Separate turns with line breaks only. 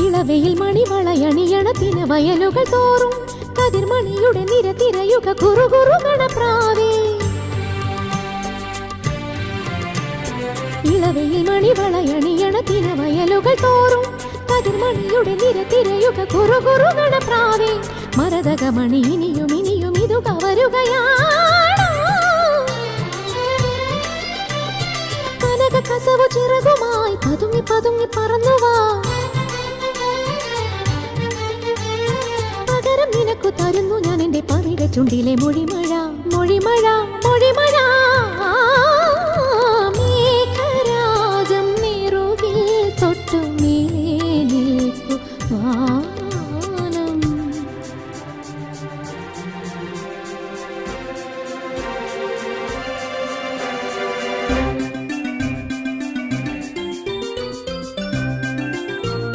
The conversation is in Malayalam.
ഇളവയിൽ മണിവളയണിയണത്തിന് വയലുകൾ തോറും കതിർമണിയുടെ നിര തിരയുക കുറുകുറുകണപ്രാവേ. ഇളവയിൽ മണിവളയണിയണത്തിന് വയലുകൾ തോറും കതിർമണിയുടെ നിര തിരയുക കുറുകുറുകണപ്രാവേ. മരതകമണി ഇനിയും ഇനിയും ഇതു കവരുകയാണ്. കനക കസവു ചിറകുമായി പതുങ്ങി പതുങ്ങി പറന്നുവാ. പകരം നിനക്കു തരുന്നു ഞാൻ എന്റെ പവിഴ ചുണ്ടിലെ മൊഴിമഴ മൊഴിമഴ മൊഴിമഴ.